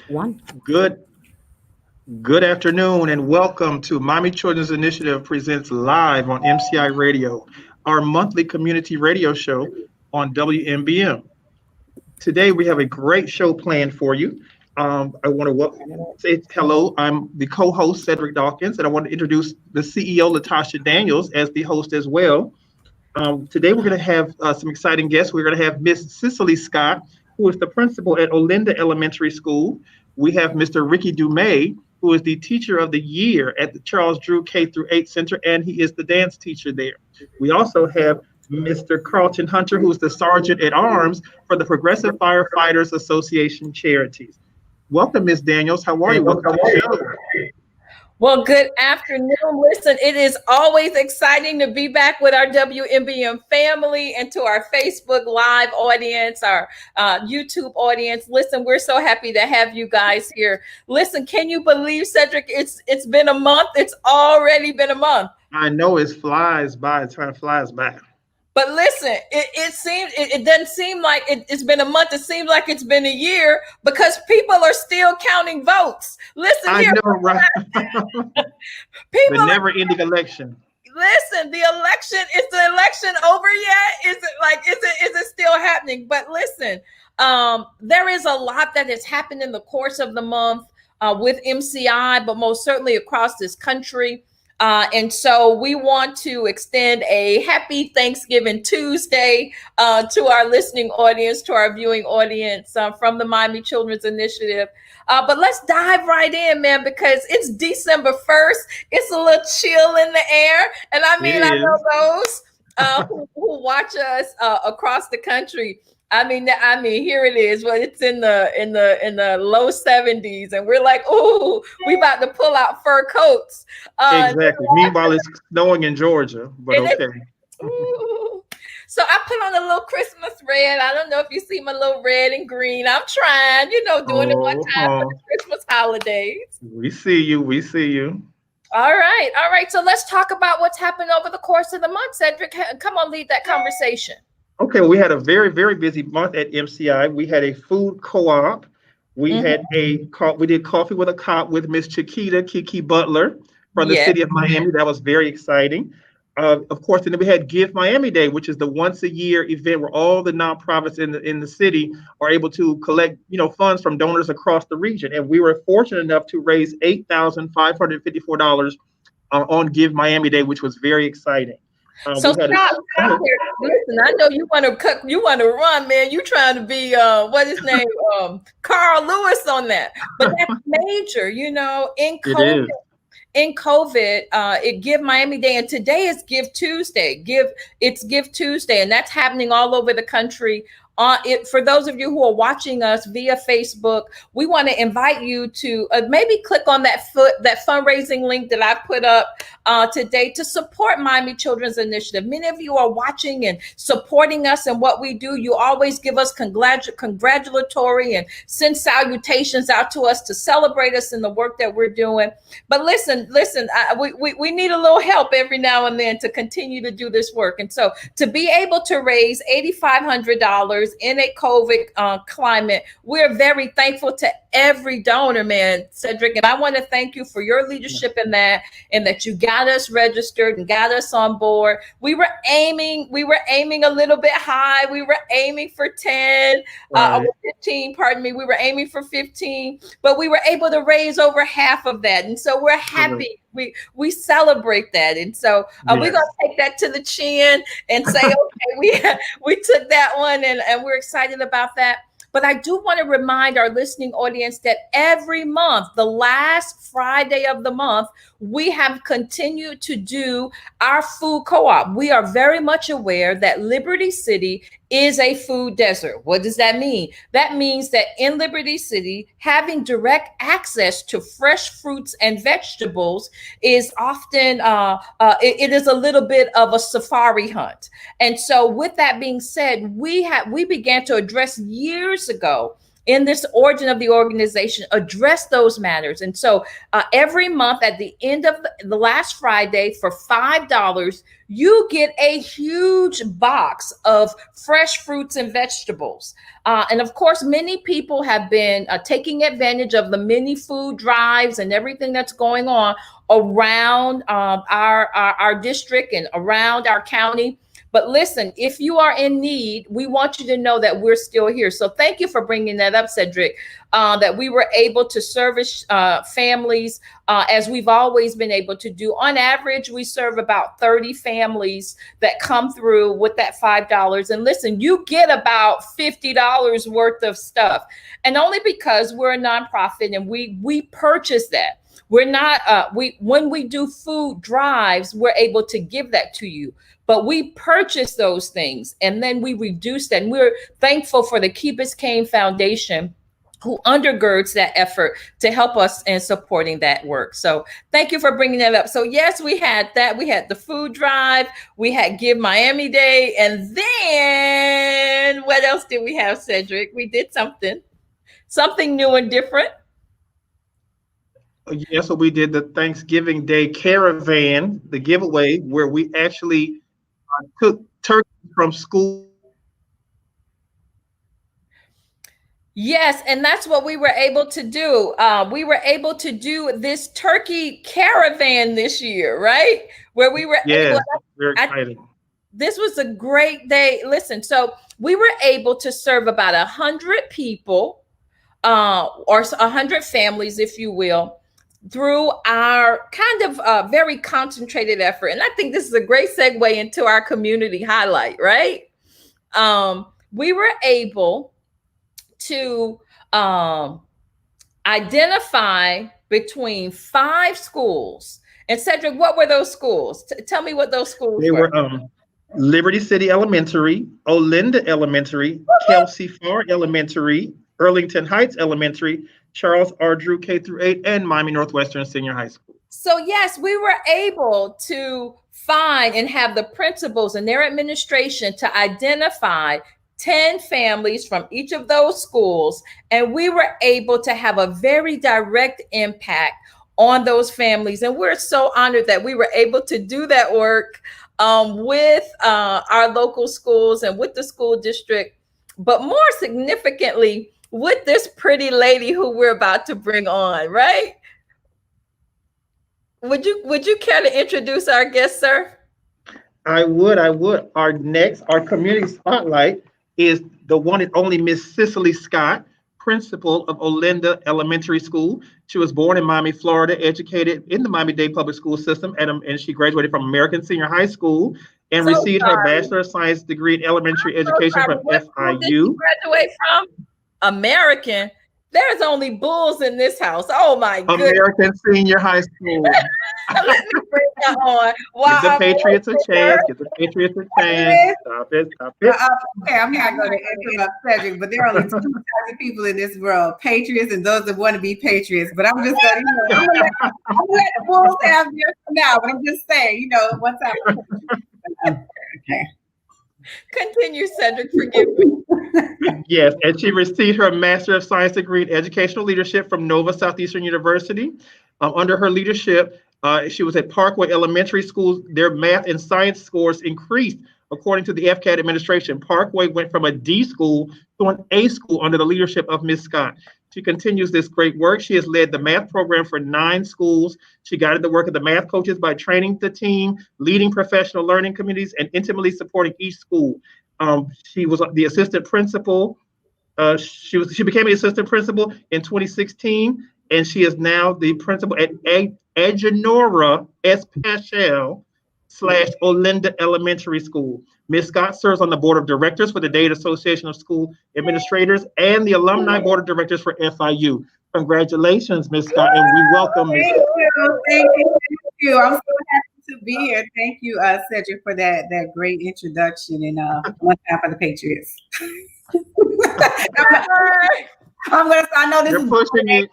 One. Good good afternoon and welcome to Mommy Children's Initiative presents live on MCI Radio, our monthly community radio show on WMBM. Today we have a great show planned for you. I want to say hello. I'm the co-host Cedric Dawkins, and I want to introduce the CEO LaTousha Daniels as the host as well. Today we're going to have some exciting guests. We're going to have Miss Cicely Scott, who is the principal at Olinda Elementary School. We have Mr. Ricky Dumais, who is the teacher of the year at the Charles Drew K through 8 Center, and he is the dance teacher there. We also have Mr. Carlton Hunter, who is the sergeant at arms for the Progressive Firefighters Association Charities. Welcome, Miss Daniels. How are you? Welcome to the show. Well, good afternoon. Listen, it is always exciting to be back with our WMBM family and to our Facebook Live audience, our YouTube audience. Listen, we're so happy to have you guys here. Listen, can you believe, Cedric, it's been a month? It's already been a month. I know it flies by. Time flies by. But listen, it doesn't seem like it's been a month. It seems like it's been a year because people are still counting votes. Listen, I here, know, right? People the never-ending election. Listen, the election, is the election over yet? Is it still happening? But listen, there is a lot that has happened in the course of the month with MCI, but most certainly across this country. And so we want to extend a happy Thanksgiving Tuesday to our listening audience, to our viewing audience from the Miami Children's Initiative. But let's dive right in, man, because it's December 1st. It's a little chill in the air. And I mean, I know those who watch us across the country. I mean, here it is. Well, it's in the low 70s, and we're like, oh, we about to pull out fur coats. Exactly. Meanwhile, it's snowing in Georgia, but okay. So I put on a little Christmas red. I don't know if you see my little red and green. I'm trying, doing it one time for the Christmas holidays. We see you. We see you. All right. So let's talk about what's happened over the course of the month. Cedric, come on, lead that conversation. Okay, we had a very, very busy month at MCI. We had a food co-op. We had we did coffee with a cop with Miss Chiquita Kiki Butler from the city of Miami. That was very exciting. Of course, and then we had Give Miami Day, which is the once a year event where all the nonprofits in the city are able to collect, funds from donors across the region. And we were fortunate enough to raise $8,554 on Give Miami Day, which was very exciting. So stop there. Listen, I know you want to run, man. You trying to be what is his name, Carl Lewis on that. But that's major, in COVID, it Give Miami Day, and today is Give Tuesday. It's Give Tuesday, and that's happening all over the country. For those of you who are watching us via Facebook, we want to invite you to maybe click on that fundraising link that I put up today to support Miami Children's Initiative. Many of you are watching and supporting us in what we do. You always give us congratulatory and send salutations out to us to celebrate us in the work that we're doing. But listen, we need a little help every now and then to continue to do this work. And so to be able to raise $8,500 in a COVID climate, we're very thankful to every donor, man, Cedric. And I want to thank you for your leadership in that, and that you got us registered and got us on board. We were aiming a little bit high. We were aiming for 10, 15, pardon me. We were aiming for 15, but we were able to raise over half of that. And so we're happy. We celebrate that. And so we're going to take that to the chin and say, okay, we took that one and we're excited about that. But I do want to remind our listening audience that every month, the last Friday of the month, we have continued to do our food co-op. We are very much aware that Liberty City is a food desert. What does that mean? That means that in Liberty City, having direct access to fresh fruits and vegetables is often, it is a little bit of a safari hunt. And so with that being said, we began to address years ago in this origin of the organization address those matters. And so every month at the end of the last Friday for $5, you get a huge box of fresh fruits and vegetables. And of course, many people have been taking advantage of the mini food drives and everything that's going on around our district and around our county. But listen, if you are in need, we want you to know that we're still here. So thank you for bringing that up, Cedric, that we were able to service families as we've always been able to do. On average, we serve about 30 families that come through with that $5. And listen, you get about $50 worth of stuff. And only because we're a nonprofit and we purchase that. We're not, when we do food drives, we're able to give that to you. But we purchase those things and then we reduce that. And we're thankful for the Key Biscayne Foundation, who undergirds that effort to help us in supporting that work. So thank you for bringing that up. So yes, we had that. We had the food drive. We had Give Miami Day. And then what else did we have, Cedric? We did something new and different. Yes, so we did the Thanksgiving Day Caravan, the giveaway, where we actually took turkey from school. Yes, and that's what we were able to do. We were able to do this turkey caravan this year, right? Where we were able. Very exciting. This was a great day. Listen, so we were able to serve about 100 people, or 100 families, if you will, through our kind of very concentrated effort. And I think this is a great segue into our community highlight, right? We were able to identify between 5 schools. And Cedric, what were those schools? Tell me what those schools were. They were Liberty City Elementary, Olinda Elementary, Kelsey Farr Elementary, Earlington Heights Elementary, Charles R. Drew K-8, and Miami Northwestern Senior High School. So yes, we were able to find and have the principals and their administration to identify 10 families from each of those schools. And we were able to have a very direct impact on those families. And we're so honored that we were able to do that work with our local schools and with the school district, but more significantly, with this pretty lady who we're about to bring on, right? Would you care to introduce our guest, sir? I would. Our community spotlight is the one and only Miss Cicely Scott, principal of Olinda Elementary School. She was born in Miami, Florida, educated in the Miami-Dade public school system, and she graduated from American Senior High School and received her Bachelor of Science degree in elementary education from FIU. Where did you graduate from? American. There's only bulls in this house. Oh my goodness. American Senior High School. Let me bring that on. Wow. Give the Patriots a chance. Stop it. Okay, I'm not going to interrupt Cedric, but there are only 2 types of people in this world: patriots and those that want to be patriots. But I'm just going to, I'm gonna let the bulls have theirs for now. But I'm just saying, what's happening. Okay. Continue, Cedric. Forgive me. Yes, and she received her Master of Science degree in Educational Leadership from Nova Southeastern University. Under her leadership, she was at Parkway Elementary School. Their math and science scores increased according to the FCAT administration. Parkway went from a D school to an A school under the leadership of Ms. Scott. She continues this great work. She has led the math program for 9 schools. She guided the work of the math coaches by training the team, leading professional learning communities, and intimately supporting each school. She was the assistant principal. She became an assistant principal in 2016, and she is now the principal at Agenora S. Paschal / Olinda Elementary School. Ms. Scott serves on the board of directors for the Dade Association of School Administrators and the alumni board of directors for FIU. Congratulations, Ms. Scott, and we welcome Ms. Thank you. I'm so happy to be here. Thank you, Cedric, for that great introduction. And one time for the Patriots. I know this You're is pushing it.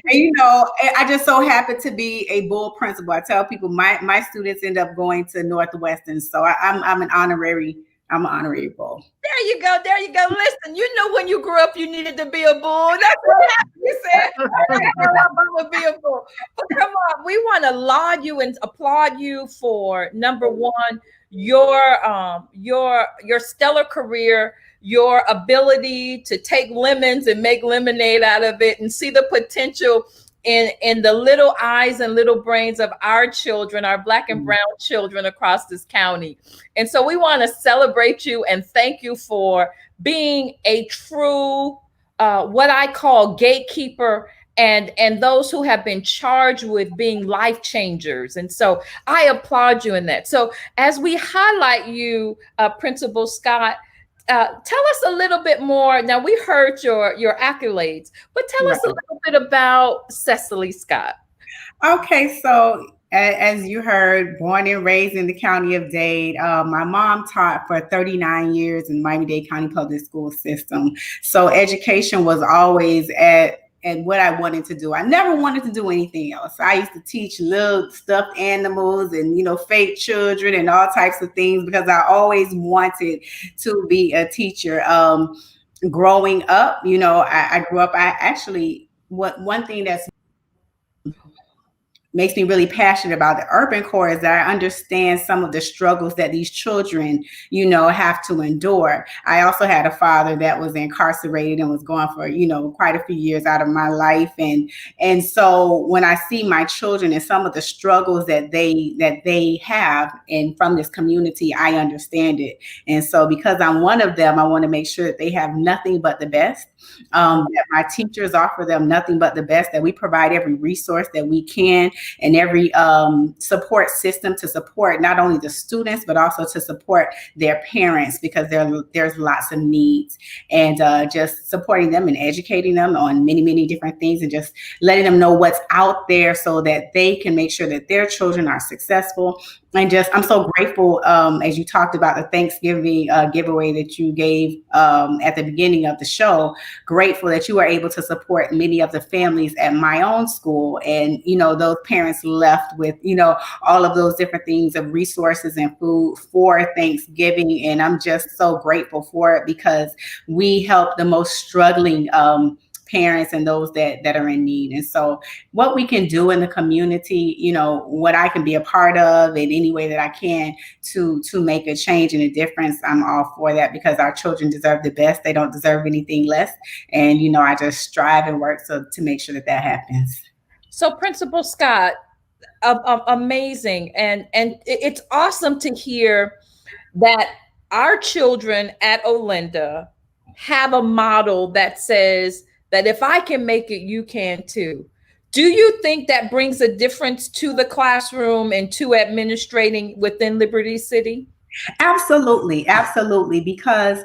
And I just so happen to be a bull principal. I tell people my students end up going to Northwestern, so I'm an honorary I'm an honorary bull. There you go. There you go. Listen, you knew when you grew up you needed to be a bull. That's what happened. You said, I grew up, I'm going to be a bull. But come on, we want to laud you and applaud you for, number one, your stellar career, your ability to take lemons and make lemonade out of it and see the potential in the little eyes and little brains of our children, our Black and brown children across this county. And so we want to celebrate you and thank you for being a true, what I call gatekeeper, and those who have been charged with being life changers. And so I applaud you in that. So as we highlight you, Principal Scott, tell us a little bit more. Now, we heard your accolades, but tell us a little bit about Cecily Scott. Okay, so as you heard, born and raised in the county of Dade. My mom taught for 39 years in Miami-Dade County Public School System. So education was always at what I wanted to do. I never wanted to do anything else. I used to teach little stuffed animals and, fake children and all types of things because I always wanted to be a teacher. Growing up, I grew up, one thing that's makes me really passionate about the urban core is that I understand some of the struggles that these children, have to endure. I also had a father that was incarcerated and was gone for, quite a few years out of my life. And so when I see my children and some of the struggles that they have and from this community, I understand it. And so because I'm one of them, I want to make sure that they have nothing but the best. That my teachers offer them nothing but the best, that we provide every resource that we can and every support system to support not only the students, but also to support their parents, because there's lots of needs, and just supporting them and educating them on many, many different things, and just letting them know what's out there so that they can make sure that their children are successful. And I'm so grateful, as you talked about the Thanksgiving giveaway that you gave at the beginning of the show, grateful that you were able to support many of the families at my own school. And, those parents left with, all of those different things of resources and food for Thanksgiving. And I'm just so grateful for it because we help the most struggling parents and those that are in need. And so what we can do in the community, what I can be a part of in any way that I can to make a change and a difference, I'm all for that, because our children deserve the best. They don't deserve anything less. And, I just strive and work to make sure that happens. So Principal Scott, amazing. And it's awesome to hear that our children at Olinda have a model that says that if I can make it, you can too. Do you think that brings a difference to the classroom and to administrating within Liberty City? Absolutely. Absolutely. Because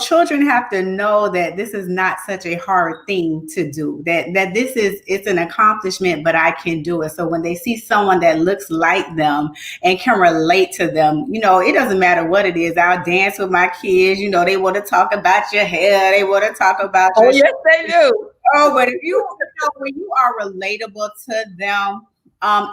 children have to know that this is not such a hard thing to do, that it's an accomplishment, but I can do it. So when they see someone that looks like them and can relate to them, it doesn't matter what it is. I'll dance with my kids. They want to talk about your hair. They want to talk about your yes, they do. But if when you are relatable to them,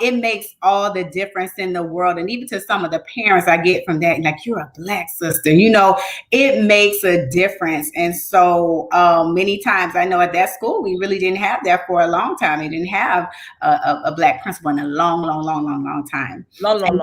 it makes all the difference in the world. And even to some of the parents I get from that, like, you're a Black sister, it makes a difference. And so many times, I know at that school, we really didn't have that for a long time. They didn't have a Black principal in a long time. Long time.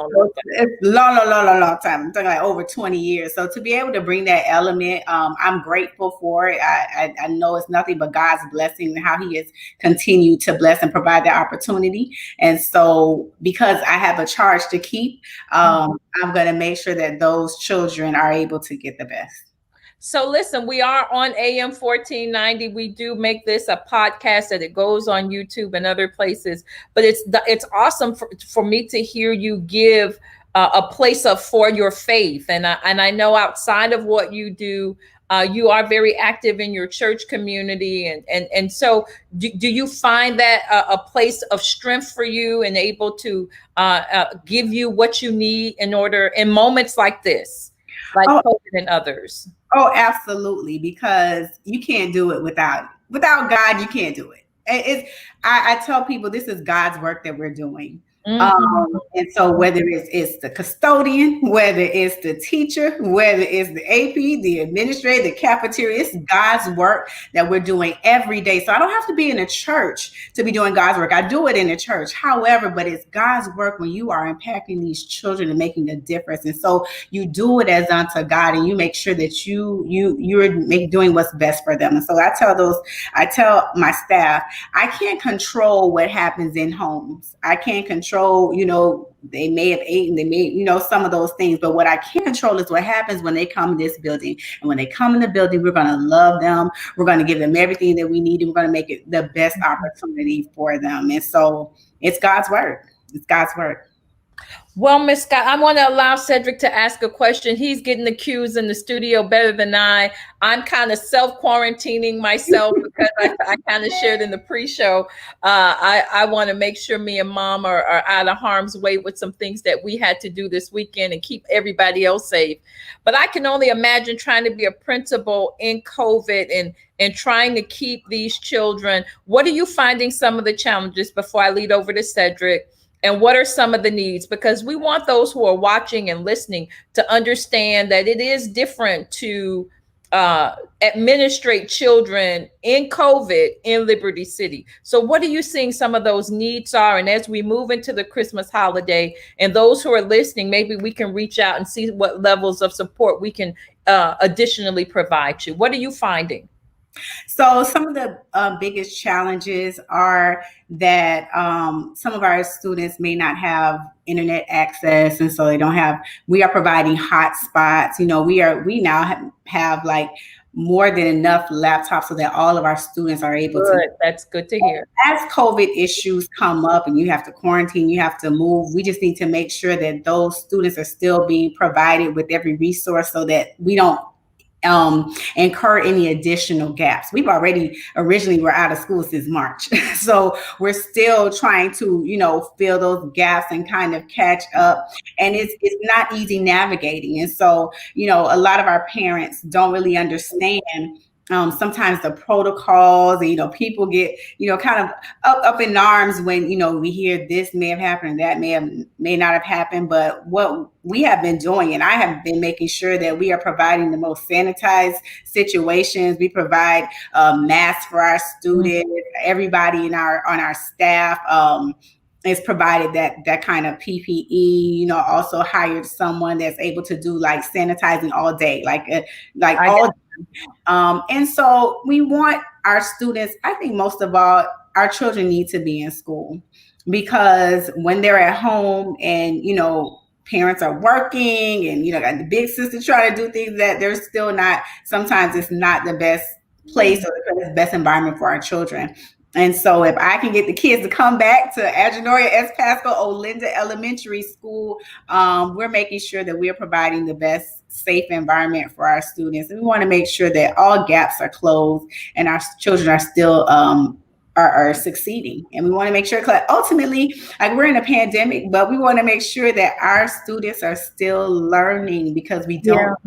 I'm talking like over 20 years. So to be able to bring that element, I'm grateful for it. I know it's nothing but God's blessing and how He has continued to bless and provide that opportunity. And so because I have a charge to keep, I'm going to make sure that those children are able to get the best. So listen, we are on AM 1490. We do make this a podcast that it goes on YouTube and other places, but it's awesome for me to hear you give a place for your faith. And I know outside of what you do, you are very active in your church community. And so do you find that a place of strength for you and able to give you what you need in moments like this, like COVID and others? Oh, absolutely. Because you can't do it without God. You can't do it. I tell people this is God's work that we're doing. And so whether it's the custodian, whether it's the teacher, whether it's the AP, the administrator, the cafeteria, it's God's work that we're doing every day. So I don't have to be in a church to be doing God's work. I do it in a church. However, but it's God's work when you are impacting these children and making a difference. And so you do it as unto God, and you make sure that you're doing what's best for them. And so I tell my staff, I can't control what happens in homes. I can't control, they may have eaten, they may, some of those things. But what I can control is what happens when they come in this building. And when they come in the building, we're going to love them. We're going to give them everything that we need. And we're going to make it the best opportunity for them. And so it's God's work. It's God's work. Well, Ms. Scott, I want to allow Cedric to ask a question. He's getting the cues in the studio better than I. I'm kind of self-quarantining myself because I kind of shared in the pre-show. I want to make sure me and Mom are out of harm's way with some things that we had to do this weekend and keep everybody else safe. But I can only imagine trying to be a principal in COVID and trying to keep these children. What are you finding some of the challenges before I lead over to Cedric? And what are some of the needs? Because we want those who are watching and listening to understand that it is different to administrate children in COVID in Liberty City. So what are you seeing some of those needs are? And as we move into the Christmas holiday, and those who are listening, maybe we can reach out and see what levels of support we can additionally provide you. What are you finding? So some of the biggest challenges are that some of our students may not have internet access, and so we are providing hotspots. We now have like more than enough laptops so that all of our students are able to. That's good to hear. As COVID issues come up and you have to quarantine, you have to move, we just need to make sure that those students are still being provided with every resource so that we don't incur any additional gaps. We've originally were out of school since March. So we're still trying to, fill those gaps and kind of catch up. And it's not easy navigating. And so, a lot of our parents don't really understand sometimes the protocols, and, people get, kind of up in arms when, we hear this may have happened, that may not have happened. But what we have been doing, and I have been making sure that we are providing the most sanitized situations. We provide masks for our students, everybody on our staff. Is provided that kind of PPE, also hired someone that's able to do like sanitizing all day, all day. And so we want our students, I think most of all, our children need to be in school, because when they're at home and, parents are working and, got the big sister trying to do things that they're still not, sometimes it's not the best place or the best environment for our children. And so if I can get the kids to come back to Agenoria, S. Pascal, Olinda Elementary School, we're making sure that we're providing the best safe environment for our students. And we want to make sure that all gaps are closed and our children are still are succeeding. And we want to make sure, because ultimately, like, we're in a pandemic, but we want to make sure that our students are still learning, because we don't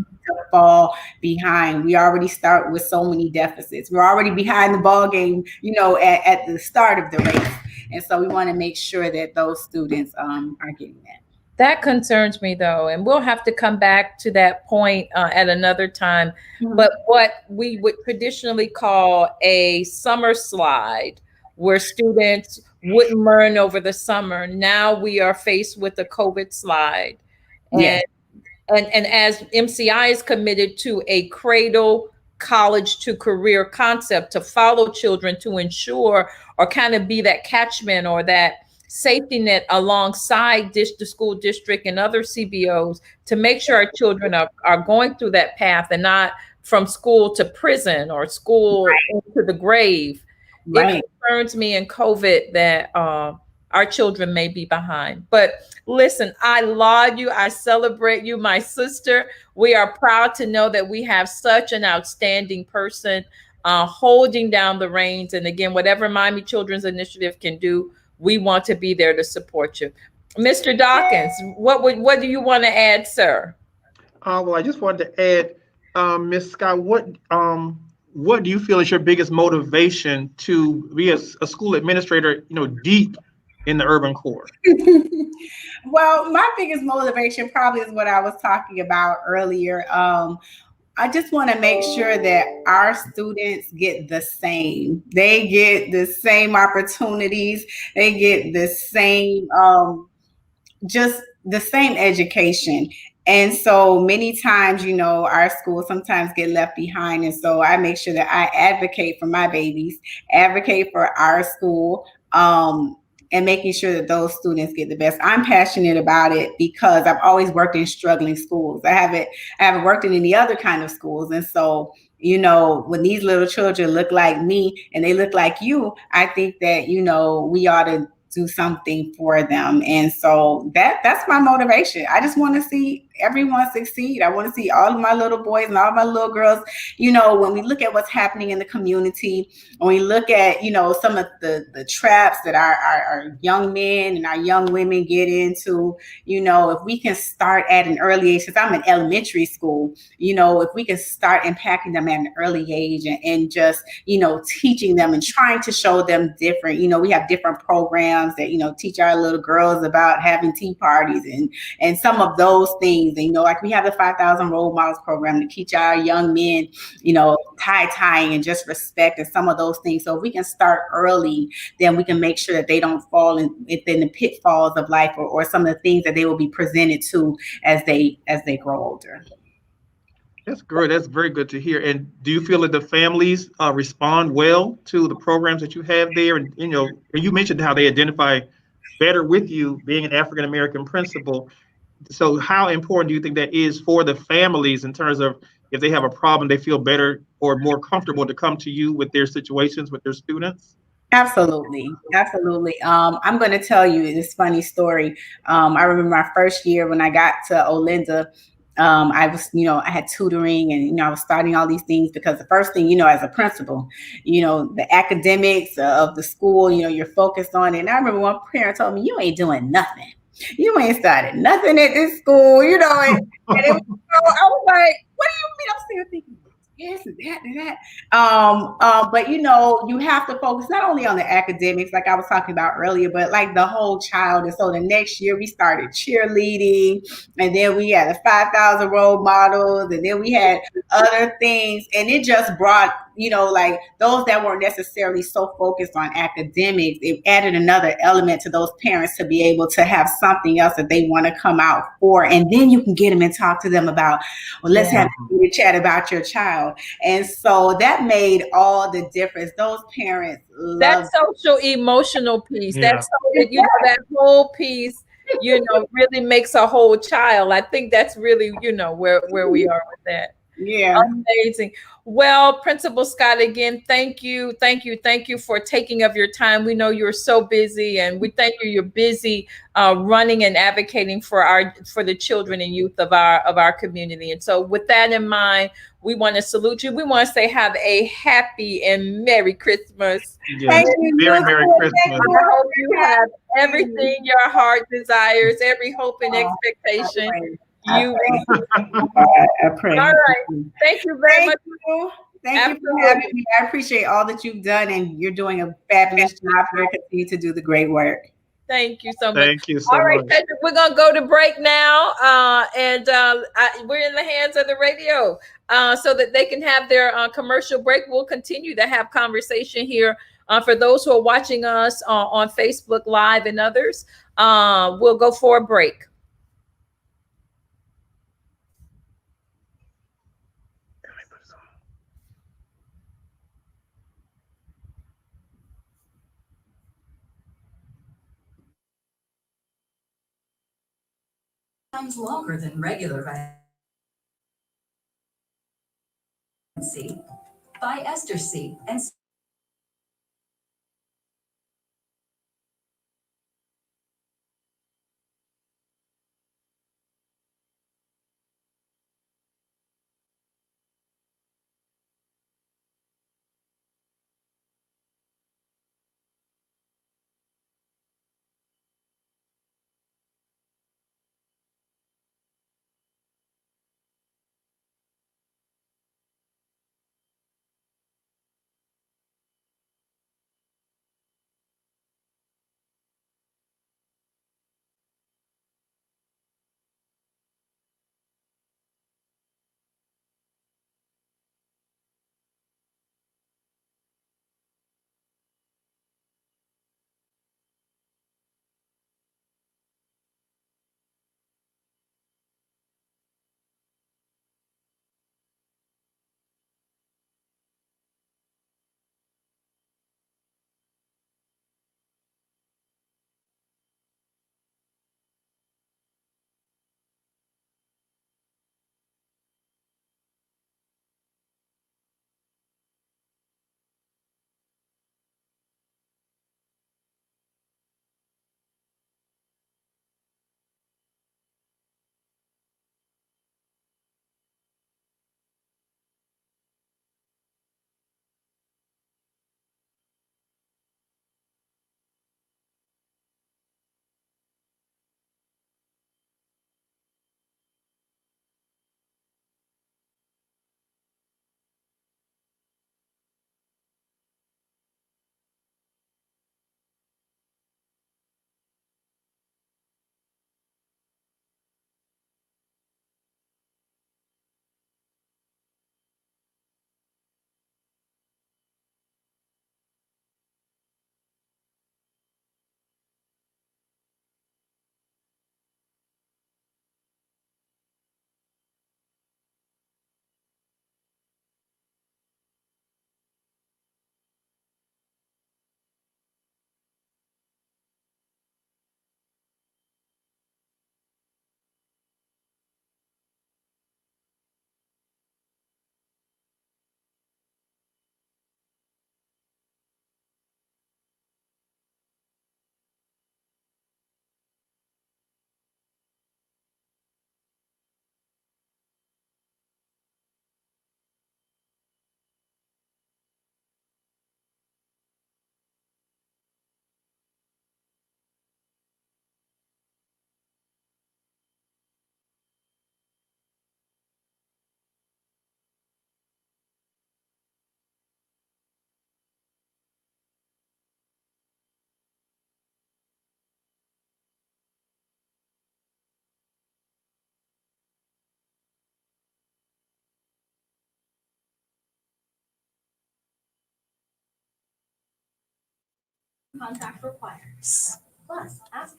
fall behind. We already start with so many deficits. We're already behind the ball game, at the start of the race. And so we want to make sure that those students are getting that. That concerns me, though, and we'll have to come back to that point at another time. Mm-hmm. But what we would traditionally call a summer slide, where students wouldn't learn over the summer, now we are faced with a COVID slide. And as MCI is committed to a cradle college to career concept to follow children, to ensure or kind of be that catchment or that safety net alongside the school district and other CBOs to make sure our children are going through that path and not from school to prison or school into the grave. Right. It concerns me in COVID that our children may be behind. But listen, I laud you. I celebrate you, my sister. We are proud to know that we have such an outstanding person holding down the reins. And again, whatever Miami Children's Initiative can do, we want to be there to support you. Mr. Dawkins, what do you want to add, sir? Well, I just wanted to add, Ms. Scott, what do you feel is your biggest motivation to be a school administrator, deep in the urban core? Well, my biggest motivation probably is what I was talking about earlier. I just want to make sure that our students get the same. They get the same opportunities. They get the same, just the same education. And so many times, our schools sometimes get left behind. And so I make sure that I advocate for my babies, advocate for our school, and making sure that those students get the best. I'm passionate about it because I've always worked in struggling schools. I haven't worked in any other kind of schools. And so, when these little children look like me and they look like you, I think that, we ought to do something for them. And so that's my motivation. I just want to see everyone succeed. I want to see all of my little boys and all of my little girls, when we look at what's happening in the community, when we look at, some of the traps that our young men and our young women get into, if we can start at an early age, because I'm in elementary school, if we can start impacting them at an early age and just, teaching them and trying to show them different, we have different programs that, teach our little girls about having tea parties and some of those things. And, like we have the 5,000 Role Models program to teach our young men, tie-tying and just respect and some of those things. So if we can start early, then we can make sure that they don't fall in the pitfalls of life or some of the things that they will be presented to as they grow older. That's great. That's very good to hear. And do you feel that the families respond well to the programs that you have there? And you mentioned how they identify better with you being an African American principal. So how important do you think that is for the families in terms of if they have a problem, they feel better or more comfortable to come to you with their situations with their students? Absolutely. Absolutely. I'm going to tell you this funny story. I remember my first year when I got to Olinda. I was, I had tutoring and, I was starting all these things because the first thing, as a principal, the academics of the school, you're focused on it. And I remember one parent told me, you ain't doing nothing. You ain't started nothing at this school, and it was, I was like, what do you mean? I'm still thinking, yes, and that and that. But you have to focus not only on the academics, like I was talking about earlier, but like the whole child. And so the next year we started cheerleading, and then we had the 5,000 Role Models, and then we had other things, and it just brought, like those that weren't necessarily so focused on academics, it added another element to those parents to be able to have something else that they want to come out for. And then you can get them and talk to them about, well, let's have a chat about your child. And so that made all the difference. Those parents that social emotional piece. Yeah. That's that whole piece, really makes a whole child. I think that's really, where we are with that. Yeah. Amazing. Well, Principal Scott, again, thank you for taking of your time. We know you're so busy, and we thank you. You're busy running and advocating for the children and youth of our community. And so, with that in mind, we want to salute you. We want to say have a happy and Merry Christmas. Yes. Very Merry Christmas. I hope you have everything your heart desires, every hope and expectation. I pray. All right. Thank you very much. Thank you for having me. I appreciate all that you've done, and you're doing a fabulous job here. Continue to do the great work. Thank you so much. Thank you so much. All right, much. Cedric, we're going to go to break now, and we're in the hands of the radio so that they can have their commercial break. We'll continue to have conversation here for those who are watching us on Facebook Live and others. We'll go for a break. Times longer than regular vitamin C. Buy ester C and Contact required. Plus, ask.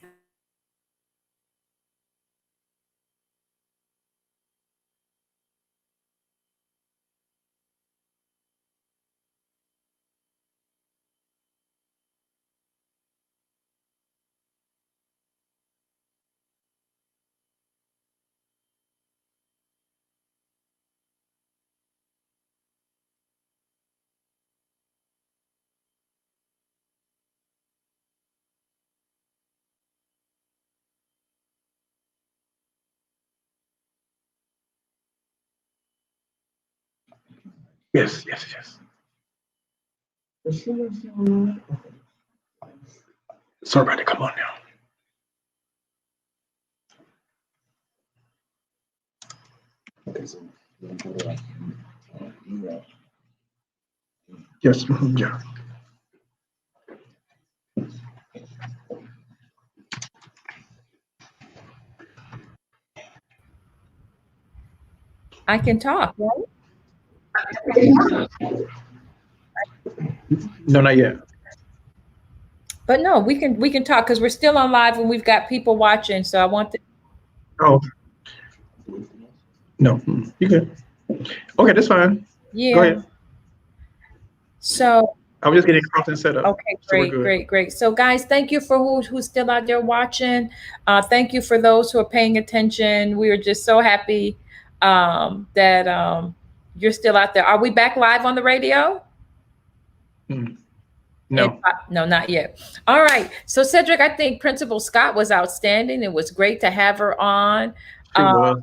Yes. Sorry about to come on now. Yes, yeah. I can talk, right? No, not yet. But no, we can talk because we're still on live and we've got people watching. So I want to. Oh, no, you good. Okay, that's fine. Go Yeah. ahead. So I was just getting content set up. okay, So we're great, good. great. So guys, thank you for who's still out there watching. Thank you for those who are paying attention. We are just so happy that you're still out there. Are we back live on the radio? No. No, not yet. All right. So Cedric, I think Principal Scott was outstanding. It was great to have her on. She was.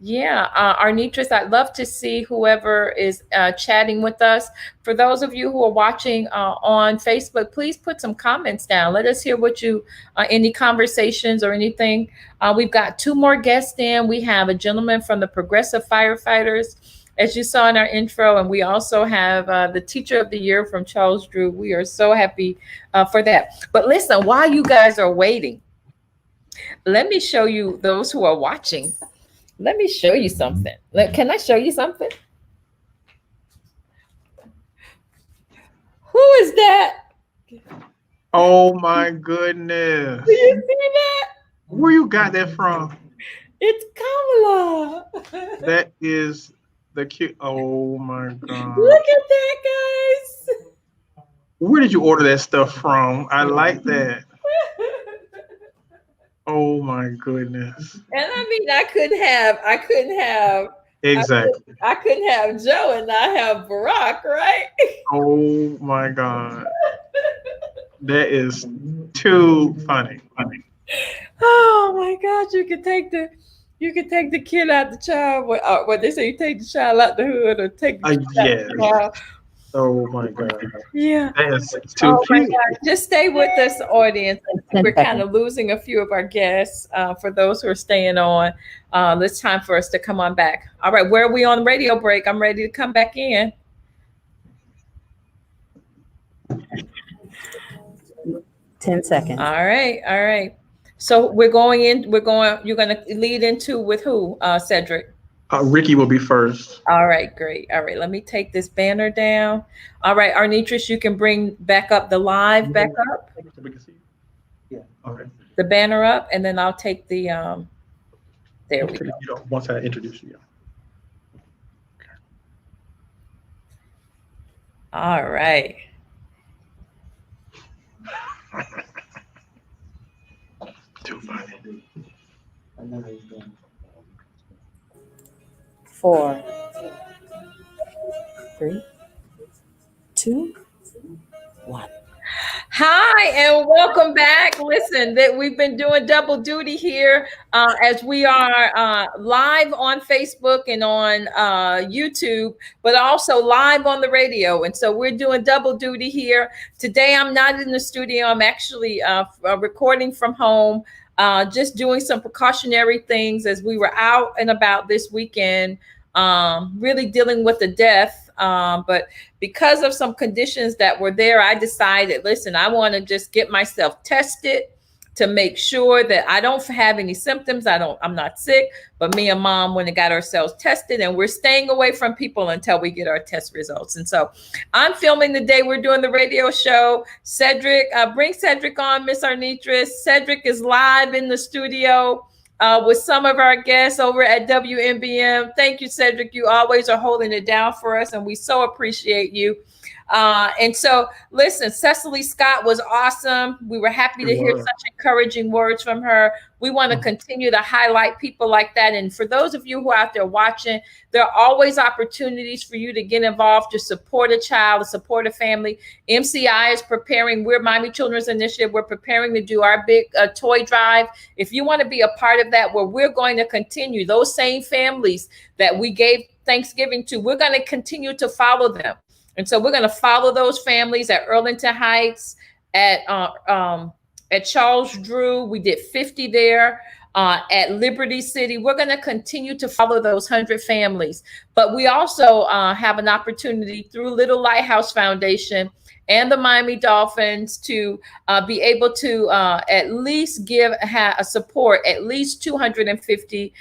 Yeah, Arnitris, I'd love to see whoever is chatting with us. For those of you who are watching on Facebook, please put some comments down. Let us hear what you, any conversations or anything. We've got 2 more guests in. We have a gentleman from the Progressive Firefighters, as you saw in our intro, and we also have the Teacher of the Year from Charles Drew. We are so happy for that. But listen, while you guys are waiting, let me show you those who are watching. Let me show you something. Can I show you something? Who is that? Oh my goodness. Do you see that? Where you got that from? It's Kamala. That is the cute. Oh my God. Look at that, guys. Where did you order that stuff from? I like that. Oh my goodness. And I mean, I couldn't have Exactly. I couldn't have Joe and not have Barack, right? Oh my God. That is too funny. Oh my God, you could take the kid out the child. What they say, you take the child out the hood or take the Yes. child. Oh my God. Yeah. That is too My cute. God. Just stay with us, audience. We're kind of losing a few of our guests. For those who are staying on, it's time for us to come on back. All right, where are we on radio break? I'm ready to come back in. 10 seconds. All right. So you're going to lead into with who, Cedric? Ricky will be first. All right, great. All right, let me take this banner down. All right, Arnitris, you can bring back up the live back up. So we can see. Yeah. Okay. The banner up, and then I'll take the there we go. You know, once I introduce you. All right. Too funny. 4, 3, 2, 1. Hi, and welcome back. Listen, that we've been doing double duty here as we are live on Facebook and on YouTube, but also live on the radio. And so we're doing double duty here. Today, I'm not in the studio. I'm actually recording from home, just doing some precautionary things as we were out and about this weekend, really dealing with the death. But because of some conditions that were there, I decided, listen, I want to just get myself tested. to make sure that I don't have any symptoms. I'm not sick, but me and mom went and got ourselves tested, and we're staying away from people until we get our test results. And so I'm filming the day we're doing the radio show. Cedric, bring Cedric on, Miss Arnitris. Cedric is live in the studio with some of our guests over at WMBM. Thank you, Cedric. You always are holding it down for us, and we so appreciate you. And so, listen, Cecily Scott was awesome. We were happy to hear such encouraging words from her. We want to continue to highlight people like that. And for those of you who are out there watching, there are always opportunities for you to get involved, to support a child, to support a family. MCI is preparing. We're Miami Children's Initiative. We're preparing to do our big toy drive. If you want to be a part of that, where we're going to continue those same families that we gave Thanksgiving to, we're going to continue to follow them. And so we're going to follow those families at Arlington Heights, at Charles Drew. We did 50 there. At Liberty City. We're going to continue to follow those 100 families. But we also have an opportunity through Little Lighthouse Foundation and the Miami Dolphins to be able to at least support at least 250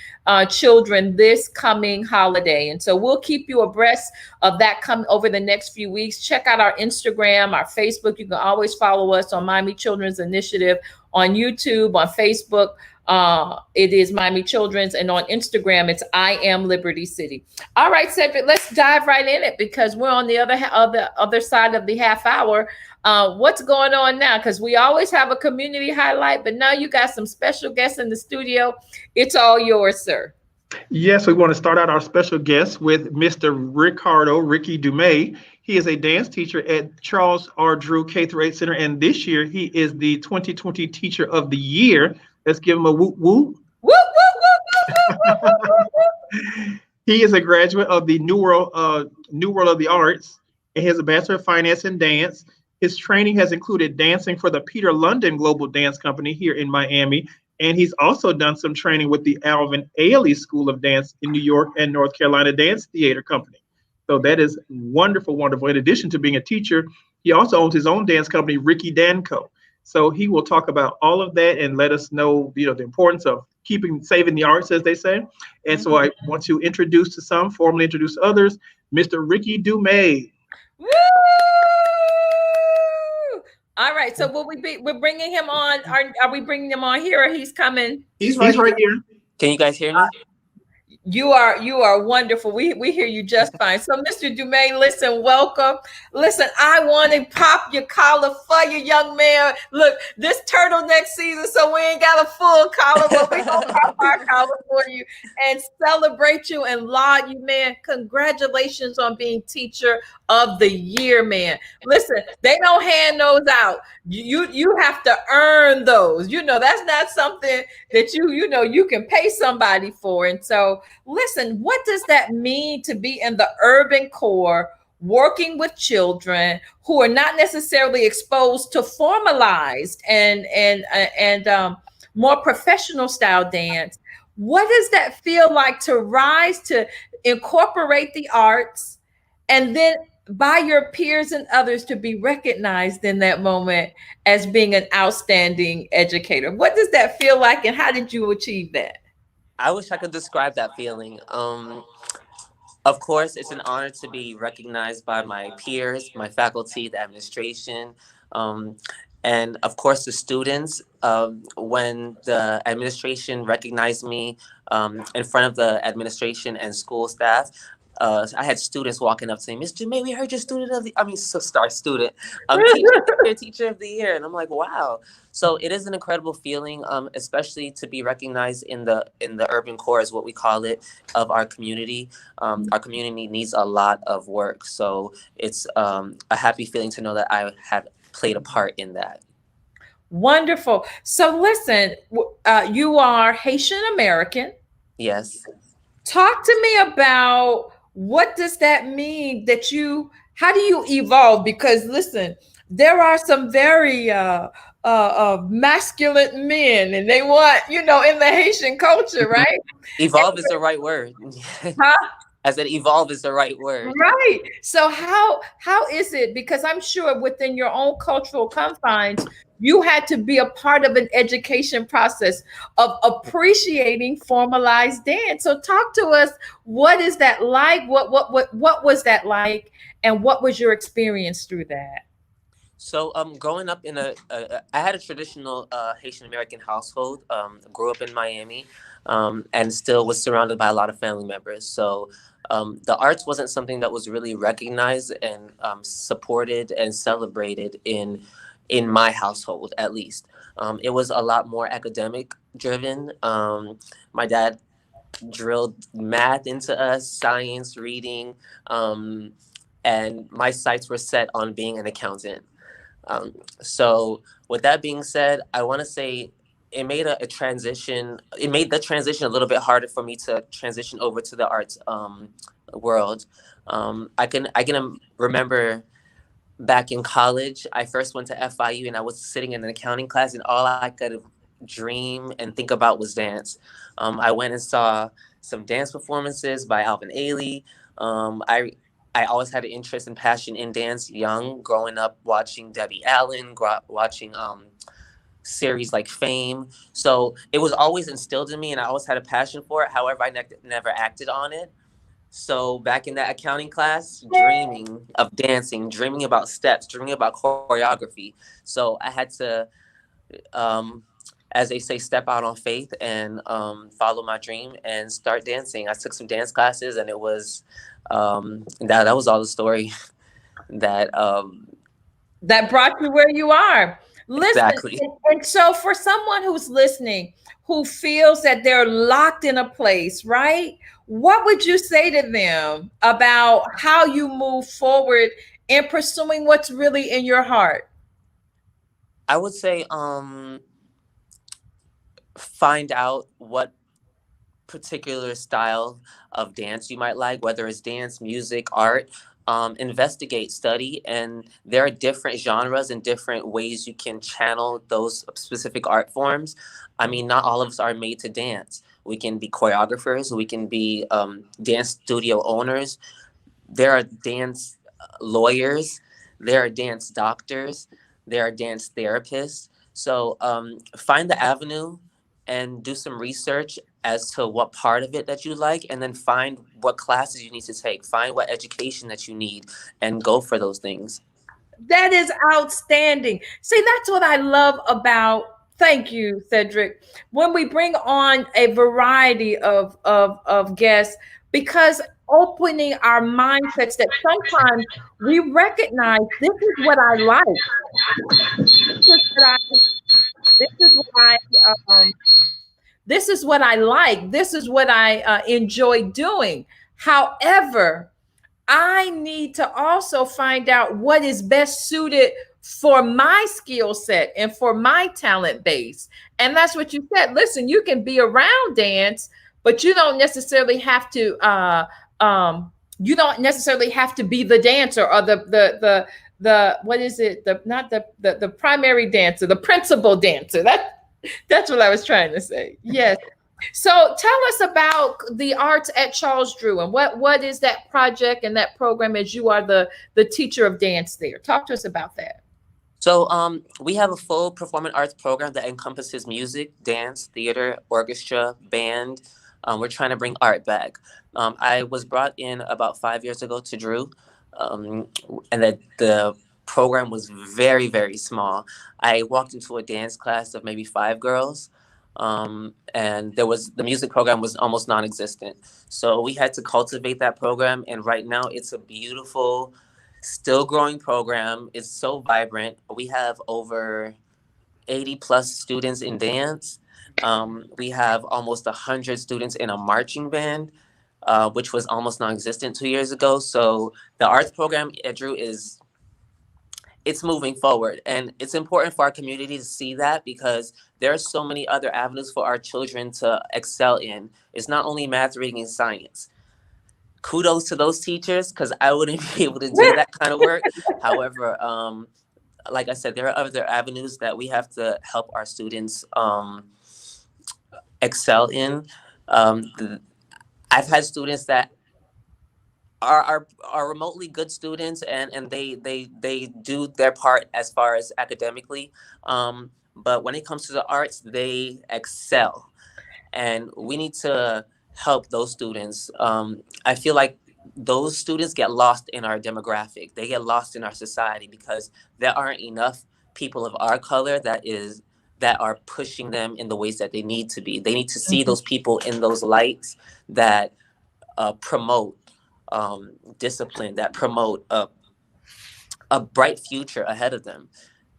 children this coming holiday. And so we'll keep you abreast of that come over the next few weeks. Check out our Instagram, our Facebook. You can always follow us on Miami Children's Initiative on YouTube, on Facebook. It is Miami Children's, and on Instagram, it's I Am Liberty City. All right, Cedric, let's dive right in it because we're on the other side of the half hour. What's going on now? Because we always have a community highlight, but now you got some special guests in the studio. It's all yours, sir. Yes, we want to start out our special guest with Mr. Ricky Dumais. He is a dance teacher at Charles R. Drew K-8 Center, and this year he is the 2020 Teacher of the Year. Let's give him a whoop whoop. Whoop, whoop, whoop, whoop, whoop, whoop, whoop. He is a graduate of the New World of the Arts, and he has a Bachelor of Finance in Dance. His training has included dancing for the Peter London Global Dance Company here in Miami, and he's also done some training with the Alvin Ailey School of Dance in New York and North Carolina Dance Theater Company. So that is wonderful, wonderful. In addition to being a teacher, he also owns his own dance company, Ricky Danco. So he will talk about all of that and let us know, the importance of saving the arts, as they say. And so I want to introduce to some, formally introduce others, Mr. Ricky Dumais. Woo! All right. So we're bringing him on. Are we bringing him on here, or he's coming? He's right here. Can you guys hear me? You are wonderful. We hear you just fine. So, Mr. Dumais, listen, welcome. Listen, I want to pop your collar for you, young man. Look, this turtleneck season, so we ain't got a full collar, but we gonna pop our collar for you and celebrate you and laud you, man. Congratulations on being Teacher of the Year, man. Listen, they don't hand those out. You have to earn those. That's not something that you can pay somebody for. And so, listen, what does that mean to be in the urban core, working with children who are not necessarily exposed to formalized and more professional style dance? What does that feel like to rise to incorporate the arts and then by your peers and others to be recognized in that moment as being an outstanding educator? What does that feel like, and how did you achieve that? I wish I could describe that feeling. Of course, it's an honor to be recognized by my peers, my faculty, the administration, and of course the students. When the administration recognized me in front of the administration and school staff, I had students walking up saying, "Mr. May, we heard you're Teacher of the Year." And I'm like, wow. So it is an incredible feeling, especially to be recognized in the urban core, is what we call it, of our community. Our community needs a lot of work. So it's a happy feeling to know that I have played a part in that. Wonderful. So listen, you are Haitian American. Yes. Talk to me about what does that mean how do you evolve? Because listen, there are some very masculine men, and they want, in the Haitian culture, right? Evolve is the right word. Huh? I said evolve is the right word. Right. So how is it? Because I'm sure within your own cultural confines, you had to be a part of an education process of appreciating formalized dance. So talk to us. What is that like? What was that like? And what was your experience through that? So, growing up in I had a traditional Haitian American household. Grew up in Miami, and still was surrounded by a lot of family members. So, the arts wasn't something that was really recognized and supported and celebrated in my household, at least. It was a lot more academic driven. My dad drilled math into us, science, reading, and my sights were set on being an accountant. So with that being said, I want to say it made a transition. It made the transition a little bit harder for me to transition over to the arts world. I can remember back in college, I first went to FIU and I was sitting in an accounting class, and all I could dream and think about was dance. I went and saw some dance performances by Alvin Ailey. I always had an interest and passion in dance, young, growing up watching Debbie Allen, watching series like Fame. So it was always instilled in me, and I always had a passion for it. However, I never acted on it. So back in that accounting class, dreaming of dancing, dreaming about steps, dreaming about choreography. So I had to, um, as they say, step out on faith and follow my dream and start dancing. I took some dance classes, and it was that was all the story that That brought you where you are. Listen, exactly. and so for someone who's listening who feels that they're locked in a place, right? What would you say to them about how you move forward in pursuing what's really in your heart? I would say find out what particular style of dance you might like, whether it's dance, music, art. Investigate, study, and there are different genres and different ways you can channel those specific art forms. I mean, not all of us are made to dance. We can be choreographers, we can be dance studio owners. There are dance lawyers, there are dance doctors, there are dance therapists. So find the avenue and do some research as to what part of it that you like, and then find what classes you need to take, find what education that you need, and go for those things. That is outstanding. See, that's what I love about, thank you, Cedric, when we bring on a variety of guests, because opening our mindsets that sometimes we recognize this is what I like. This is what I, this is what um, this is what I like. This is what I enjoy doing. However, I need to also find out what is best suited for my skill set and for my talent base. And that's what you said. Listen, you can be around dance, but you don't necessarily have to be the dancer or the what is it? The not the primary dancer, the principal dancer. That's what I was trying to say. Yes. So tell us about the arts at Charles Drew, and what is that project and that program, as you are the teacher of dance there. Talk to us about that. So we have a full performing arts program that encompasses music, dance, theater, orchestra, band. We're trying to bring art back. I was brought in about 5 years ago to Drew, and the program was very, very small. I walked into a dance class of maybe 5 girls, and the music program was almost non-existent. So we had to cultivate that program, and right now it's a beautiful, still growing program. It's so vibrant. We have over 80 plus students in dance. We have almost 100 students in a marching band, which was almost non-existent 2 years ago. So the arts program at Drew it's moving forward, and it's important for our community to see that, because there are so many other avenues for our children to excel in. It's not only math, reading, and science. Kudos to those teachers, because I wouldn't be able to do that kind of work. However, like I said, there are other avenues that we have to help our students excel in. I've had students that are remotely good students, and they do their part as far as academically, but when it comes to the arts, they excel, and we need to help those students. I feel like those students get lost in our demographic. They get lost in our society because there aren't enough people of our color that are pushing them in the ways that they need to be. They need to see those people in those lights that promote discipline, that promote a bright future ahead of them.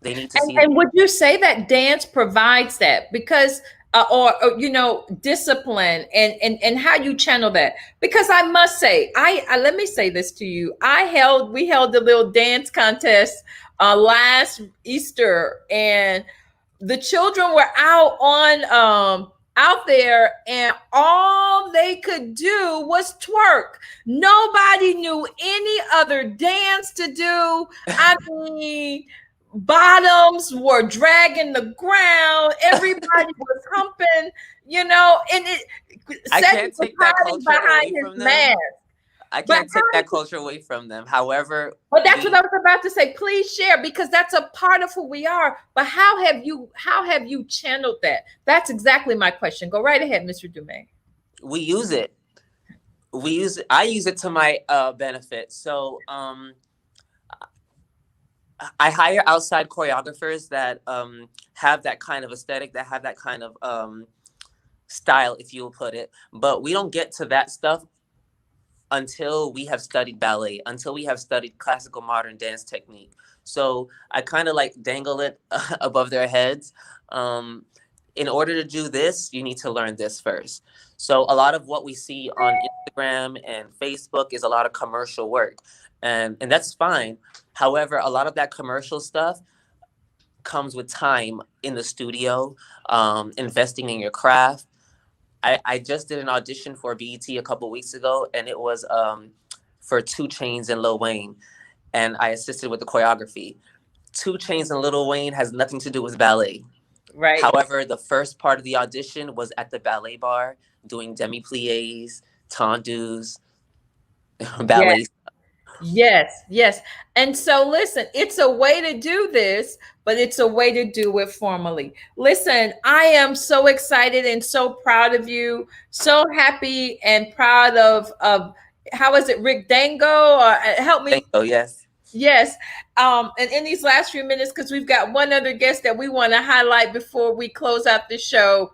They need to see. And would you say that dance provides that? Because or you know, discipline and how you channel that? Because I must say, I let me say this to you. We held the little dance contest last Easter, and the children were out there, and all they could do was twerk. Nobody knew any other dance to do. I mean, bottoms were dragging the ground. Everybody was humping, you know, and I can't take that culture away from them. Mask. I can't take that culture away from them. However, but that's what I was about to say. Please share, because that's a part of who we are. But how have you channeled that? That's exactly my question. Go right ahead, Mr. Dumais. We use it. I use it to my benefit. So I hire outside choreographers that have that kind of aesthetic, that have that kind of style, if you will put it. But we don't get to that stuff until we have studied ballet, until we have studied classical modern dance technique. So I kind of like dangle it above their heads. In order to do this, you need to learn this first. So a lot of what we see on Instagram and Facebook is a lot of commercial work, and that's fine. However, a lot of that commercial stuff comes with time in the studio, investing in your craft. I just did an audition for BET a couple weeks ago, and it was for 2 Chainz and Lil Wayne, and I assisted with the choreography. 2 Chainz and Lil Wayne has nothing to do with ballet. Right. However, the first part of the audition was at the ballet bar, doing demi-pliés, tendus, ballet. Yes. Yes. And so listen, it's a way to do this, but it's a way to do it formally. Listen, I am so excited and so proud of you. So happy and proud of how is it, Rick Dango? Help me. Dango, yes. Yes. And in these last few minutes, because we've got one other guest that we want to highlight before we close out the show.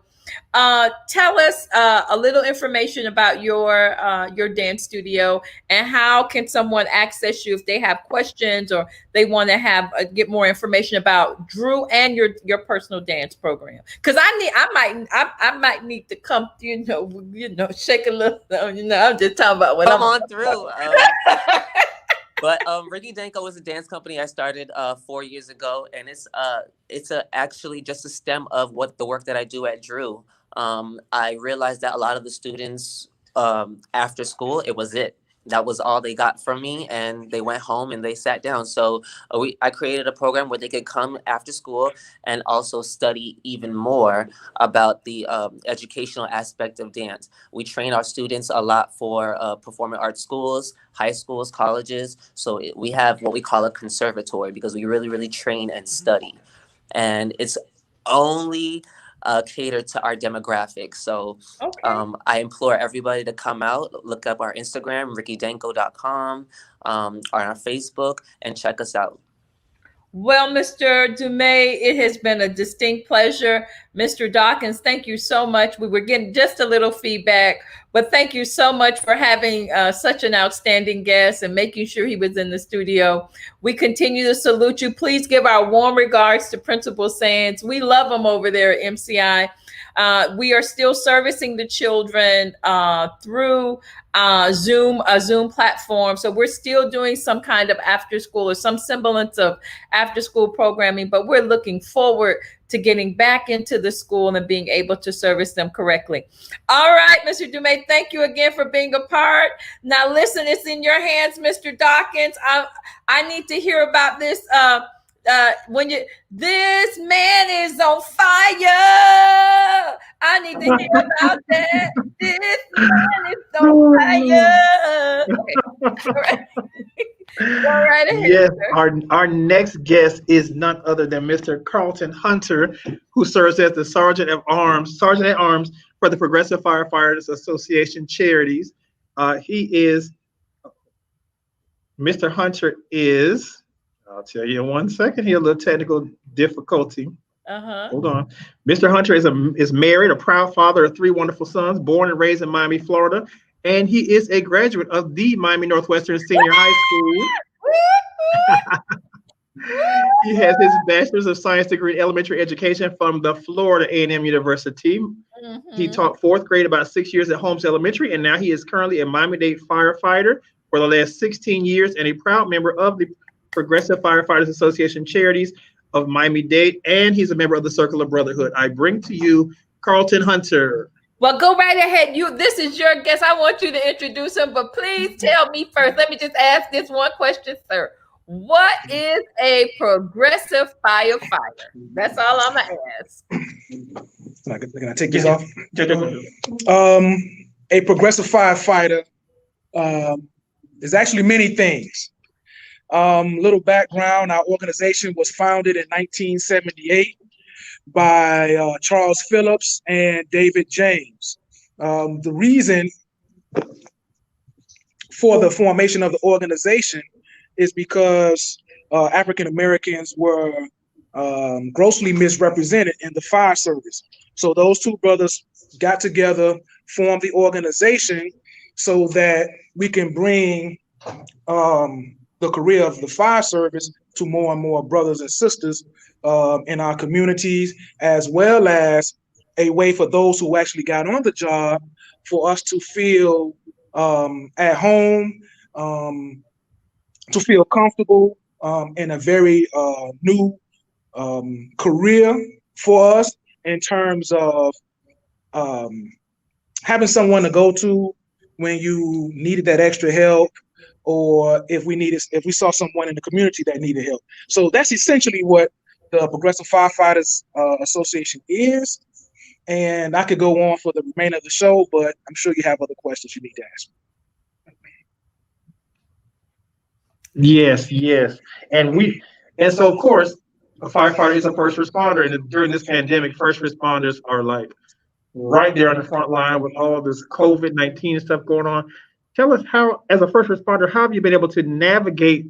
Tell us a little information about your dance studio, and how can someone access you if they have questions or they want to get more information about Drew and your personal dance program. Because I might need to come, you know, shake a little. You know, I'm just talking about what come on through. But Ricky Danko is a dance company I started 4 years ago, and it's actually just a stem of the work that I do at Drew. I realized that a lot of the students after school, that was all they got from me, and they went home and they sat down. So I created a program where they could come after school and also study even more about the educational aspect of dance. We train our students a lot for performing arts schools, high schools, colleges. So we have what we call a conservatory, because we really, really train and study. And it's only catered to our demographic. So okay. I implore everybody to come out, look up our Instagram, rickydanko.com, or our Facebook, and check us out. Well, Mr. Dumais, it has been a distinct pleasure. Mr. Dawkins, thank you so much. We were getting just a little feedback, but thank you so much for having such an outstanding guest and making sure he was in the studio. We continue to salute you. Please give our warm regards to Principal Sands. We love them over there at MCI. We are still servicing the children through a Zoom platform. So we're still doing some kind of after school or some semblance of after school programming, but we're looking forward to getting back into the school and being able to service them correctly. All right, Mr. Dumais, thank you again for being a part. Now listen, it's in your hands, Mr. Dawkins. I need to hear about this this man is on fire. I need to hear about that. This man is on fire. Okay. All right. Go right ahead. Yes, Sir. our next guest is none other than Mr. Carlton Hunter, who serves as the Sergeant at Arms for the Progressive Firefighters Association Charities. Mr. Hunter is, I'll tell you in 1 second here, a little technical difficulty. Hold on. Mr. Hunter is married, a proud father of 3 wonderful sons, born and raised in Miami, Florida, and he is a graduate of the Miami Northwestern Senior High School. He has his Bachelor's of Science degree in elementary education from the Florida A&M University. He taught 4th grade about 6 years at Holmes Elementary, and now he is currently a Miami-Dade firefighter for the last 16 years and a proud member of the Progressive Firefighters Association Charities of Miami-Dade, and he's a member of the Circle of Brotherhood. I bring to you Carlton Hunter. Well, go right ahead. This is your guest. I want you to introduce him, but please tell me first. Let me just ask this one question, sir. What is a progressive firefighter? That's all I'm gonna ask. Can I take this off? Yeah. A progressive firefighter is actually many things. Little background: our organization was founded in 1978 by Charles Phillips and David James. The reason for the formation of the organization is because African Americans were grossly misrepresented in the fire service. So those 2 brothers got together, formed the organization so that we can bring the career of the fire service to more and more brothers and sisters in our communities, as well as a way for those who actually got on the job for us to feel at home, to feel comfortable in a very new career for us in terms of having someone to go to when you needed that extra help, or if we saw someone in the community that needed help. So that's essentially what the Progressive Firefighters Association is. And I could go on for the remainder of the show, but I'm sure you have other questions you need to ask me. Yes. And so of course, a firefighter is a first responder. And during this pandemic, first responders are like right there on the front line with all this COVID-19 stuff going on. Tell us how, as a first responder, how have you been able to navigate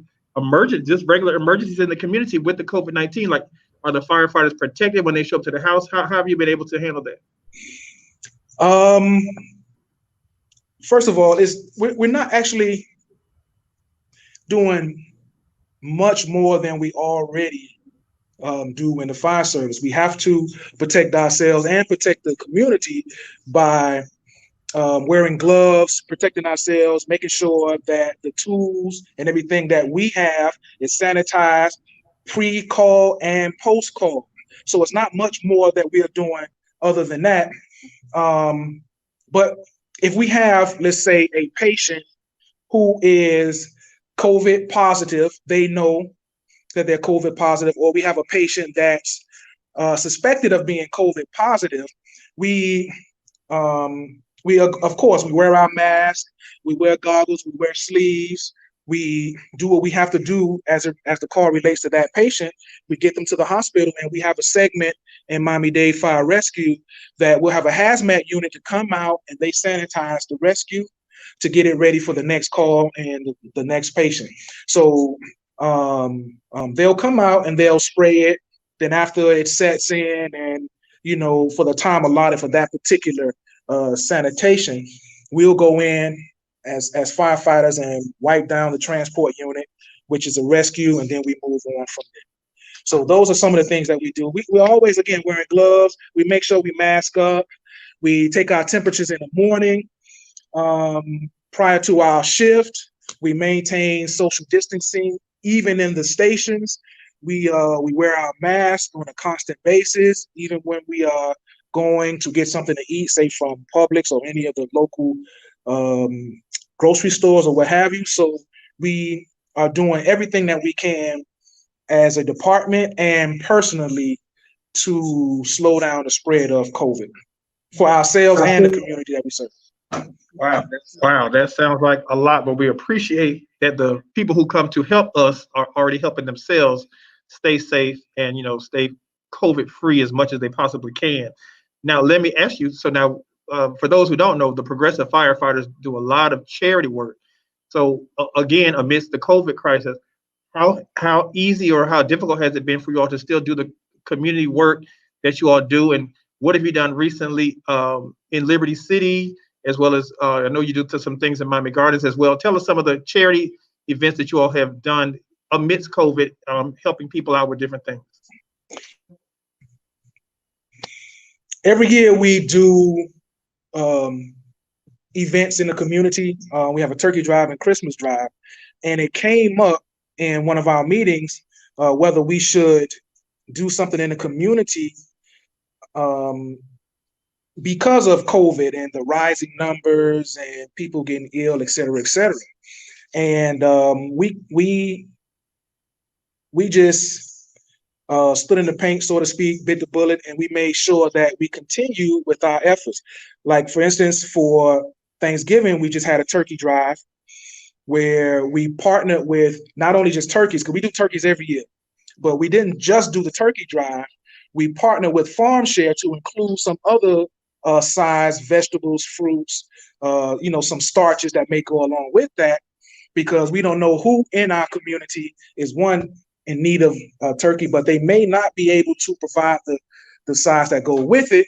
just regular emergencies in the community with the COVID-19? Like, are the firefighters protected when they show up to the house? How have you been able to handle that? First of all, we're not actually doing much more than we already do in the fire service. We have to protect ourselves and protect the community by wearing gloves, protecting ourselves, making sure that the tools and everything that we have is sanitized pre-call and post-call. So it's not much more that we are doing other than that. But if we have, let's say, a patient who is COVID positive, they know that they're COVID positive, or we have a patient that's suspected of being COVID positive, we of course, we wear our mask, we wear goggles, we wear sleeves, we do what we have to do as the call relates to that patient. We get them to the hospital, and we have a segment in Miami-Dade Fire Rescue that we'll have a hazmat unit to come out, and they sanitize the rescue to get it ready for the next call and the next patient. So they'll come out and they'll spray it. Then after it sets in, and for the time allotted for that particular sanitation, we'll go in as firefighters and wipe down the transport unit, which is a rescue, and then we move on from there. So those are some of the things that we do. We're always, again, wearing gloves. We make sure we mask up. We take our temperatures in the morning prior to our shift. We maintain social distancing even in the stations. We wear our mask on a constant basis, even when we are going to get something to eat, say from Publix or any of the local grocery stores or what have you. So we are doing everything that we can as a department and personally to slow down the spread of COVID for ourselves and the community that we serve. Wow, that sounds like a lot, but we appreciate that the people who come to help us are already helping themselves stay safe and, stay COVID free as much as they possibly can. Now, let me ask you, so now, for those who don't know, the Progressive Firefighters do a lot of charity work. So again, amidst the COVID crisis, how easy or how difficult has it been for you all to still do the community work that you all do? And what have you done recently in Liberty City, as well as I know you do some things in Miami Gardens as well. Tell us some of the charity events that you all have done amidst COVID, helping people out with different things. Every year we do events in the community. We have a turkey drive and Christmas drive, and it came up in one of our meetings whether we should do something in the community because of COVID and the rising numbers and people getting ill, et cetera, et cetera. And we just stood in the paint, so to speak, bit the bullet, and we made sure that we continue with our efforts. Like, for instance, for Thanksgiving, we just had a turkey drive where we partnered with not only just turkeys, because we do turkeys every year, but we didn't just do the turkey drive. We partnered with Farm Share to include some other size vegetables, fruits, some starches that may go along with that, because we don't know who in our community is in need of turkey, but they may not be able to provide the size that go with it.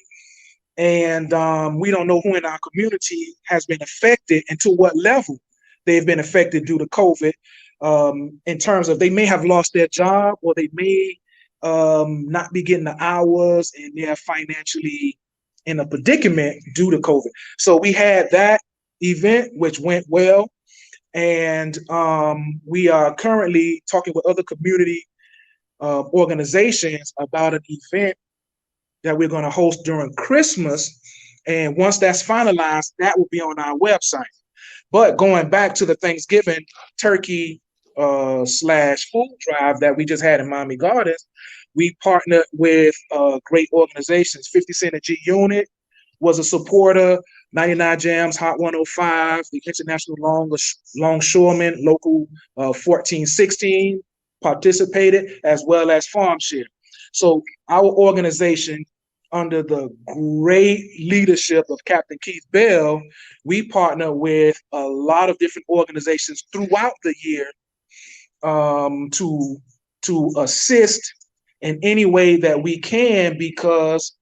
And we don't know who in our community has been affected and to what level they've been affected due to COVID, in terms of they may have lost their job, or they may not be getting the hours, and they're financially in a predicament due to COVID. So we had that event, which went well. And we are currently talking with other community organizations about an event that we're going to host during Christmas. And once that's finalized, that will be on our website. But going back to the Thanksgiving turkey / food drive that we just had in Miami Gardens, we partnered with great organizations. 50 Cent G Unit was a supporter. 99 Jams, Hot 105, the International Longshoremen, Local 1416 participated, as well as Farm Share. So our organization, under the great leadership of Captain Keith Bell, we partner with a lot of different organizations throughout the year to assist in any way that we can, because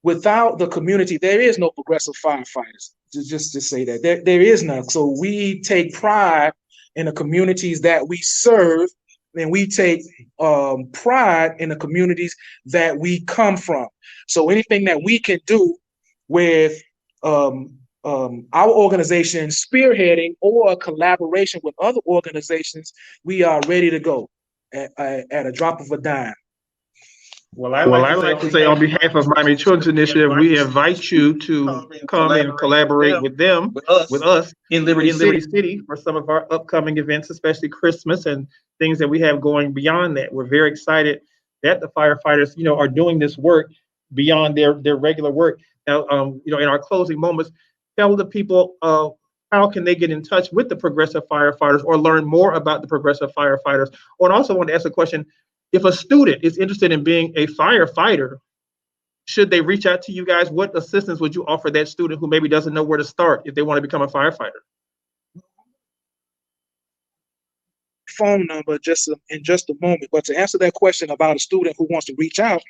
without the community, there is no progressive firefighters. Just to say that there is none. So we take pride in the communities that we serve, and we take pride in the communities that we come from. So anything that we can do with our organization spearheading or a collaboration with other organizations, we are ready to go at a drop of a dime. Well, I'd like to say on behalf of Miami Children's Initiative, we invite you to come and collaborate with us in Liberty City for some of our upcoming events, especially Christmas and things that we have going beyond that. We're very excited that the firefighters, are doing this work beyond their regular work. Now, in our closing moments, tell the people how can they get in touch with the Progressive Firefighters or learn more about the Progressive Firefighters? Or I also want to ask a question. If a student is interested in being a firefighter, should they reach out to you guys? What assistance would you offer that student who maybe doesn't know where to start if they want to become a firefighter? Phone number in just a moment, but to answer that question about a student who wants to reach out,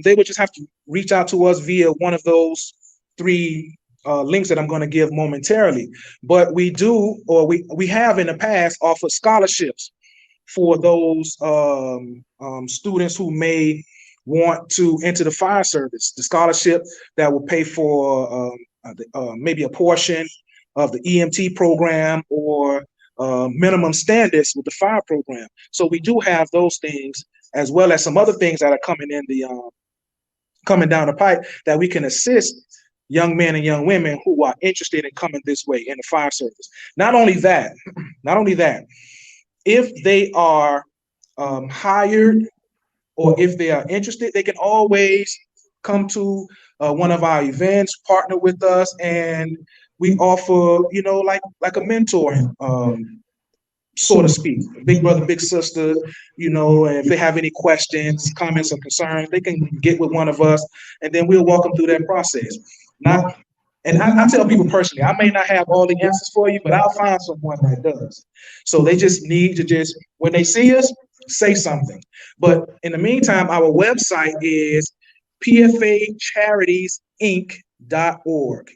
they would just have to reach out to us via one of those three links that I'm going to give momentarily. But we do, or we have in the past offered scholarships for those students who may want to enter the fire service. The scholarship that will pay for maybe a portion of the EMT program or minimum standards with the fire program. So we do have those things, as well as some other things that are coming down the pipe that we can assist young men and young women who are interested in coming this way in the fire service. Not only that, if they are hired, or if they are interested, they can always come to one of our events, partner with us, and we offer, like a mentoring, so to speak, big brother, big sister, and if they have any questions, comments, or concerns, they can get with one of us, and then we'll walk them through that process. And I tell people personally, I may not have all the answers for you, but I'll find someone that does. So they just need to when they see us, say something. But in the meantime, our website is pfacharitiesinc.org.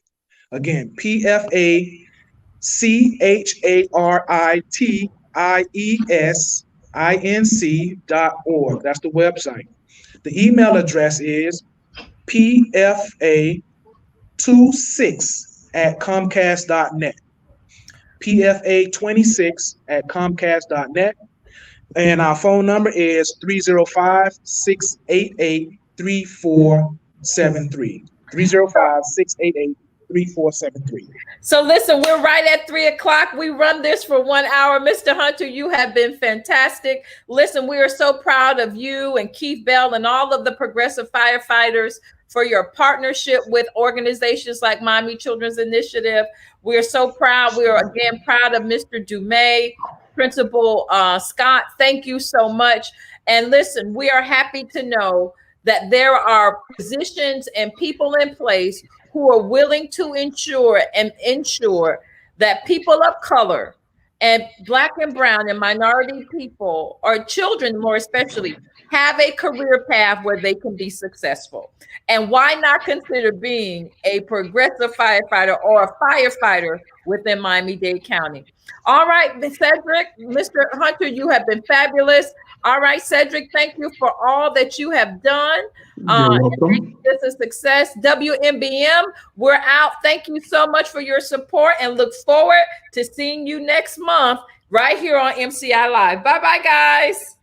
Again, pfacharitiesInc.org. That's the website. The email address is pfa26@comcast.net. pfa26@comcast.net. And our phone number is 305-688-3473. 305-688-3473. So listen, we're right at 3:00. We run this for 1 hour. Mr. Hunter, you have been fantastic. Listen, we are so proud of you and Keith Bell and all of the progressive firefighters for your partnership with organizations like Miami Children's Initiative. We are so proud. We are again proud of Mr. Dumais, Principal Scott. Thank you so much. And listen, we are happy to know that there are positions and people in place who are willing to ensure that people of color and Black and brown and minority people, or children more especially, have a career path where they can be successful. And why not consider being a progressive firefighter or a firefighter within Miami-Dade County? All right, Cedric, Mr. Hunter, you have been fabulous. All right, Cedric, thank you for all that you have done. You're welcome. This is a success. WMBM, we're out. Thank you so much for your support and look forward to seeing you next month right here on MCI Live. Bye-bye, guys.